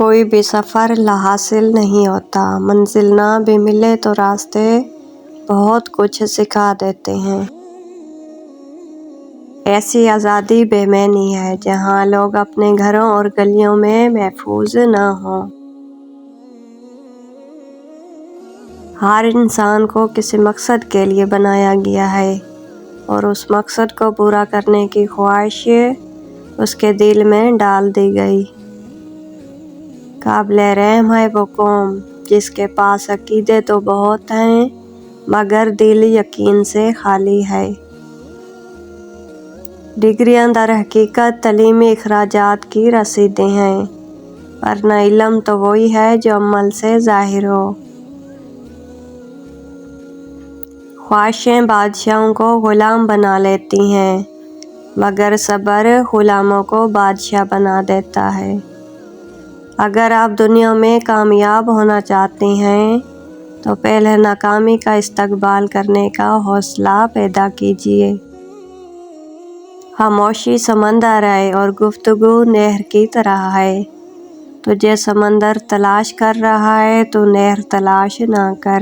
کوئی بھی سفر حاصل نہیں ہوتا، منزل نہ بھی ملے تو راستے بہت کچھ سکھا دیتے ہیں۔ ایسی آزادی بے معنی ہے جہاں لوگ اپنے گھروں اور گلیوں میں محفوظ نہ ہوں۔ ہر انسان کو کسی مقصد کے لیے بنایا گیا ہے اور اس مقصد کو پورا کرنے کی خواہش اس کے دل میں ڈال دی گئی۔ قابل رحم ہے وہ قوم جس کے پاس عقیدے تو بہت ہیں مگر دل یقین سے خالی ہے۔ ڈگریاں در حقیقت تعلیمی اخراجات کی رسیدیں ہیں، ورنہ علم تو وہی ہے جو عمل سے ظاہر ہو۔ خواہشیں بادشاہوں کو غلام بنا لیتی ہیں مگر صبر غلاموں کو بادشاہ بنا دیتا ہے۔ اگر آپ دنیا میں کامیاب ہونا چاہتے ہیں تو پہلے ناکامی کا استقبال کرنے کا حوصلہ پیدا کیجیے۔ خاموشی سمندر ہے اور گفتگو نہر کی طرح ہے۔ تجھے سمندر تلاش کر رہا ہے تو نہر تلاش نہ کر۔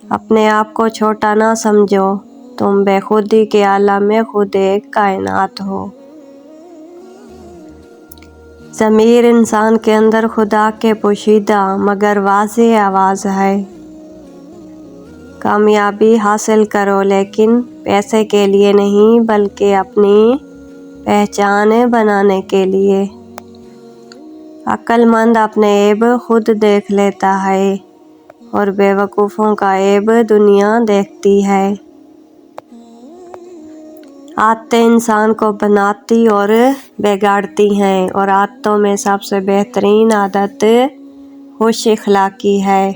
اپنے آپ کو چھوٹا نہ سمجھو، تم بے خودی کے عالم میں خود ایک کائنات ہو۔ ضمیر انسان کے اندر خدا کے پوشیدہ مگر واضح آواز ہے۔ کامیابی حاصل کرو لیکن پیسے کے لیے نہیں بلکہ اپنی پہچان بنانے کے لیے۔ عقل مند اپنے عیب خود دیکھ لیتا ہے اور بے وقوفوں کا عیب دنیا دیکھتی ہے۔ عادتیں انسان کو بناتی اور بگاڑتی ہیں اور عادتوں میں سب سے بہترین عادت خوش اخلاقی ہے۔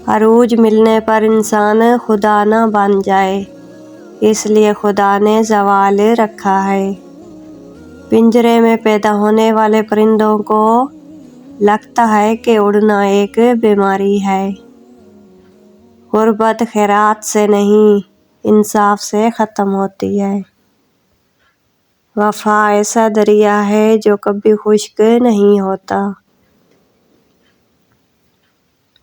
عروج ملنے پر انسان خدا نہ بن جائے، اس لیے خدا نے زوال رکھا ہے۔ پنجرے میں پیدا ہونے والے پرندوں کو لگتا ہے کہ اڑنا ایک بیماری ہے۔ غربت خیرات سے نہیں انصاف سے ختم ہوتی ہے۔ وفا ایسا دریا ہے جو کبھی خشک نہیں ہوتا۔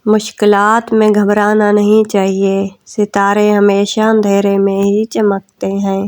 مشکلات میں گھبرانا نہیں چاہیے، ستارے ہمیشہ اندھیرے میں ہی چمکتے ہیں۔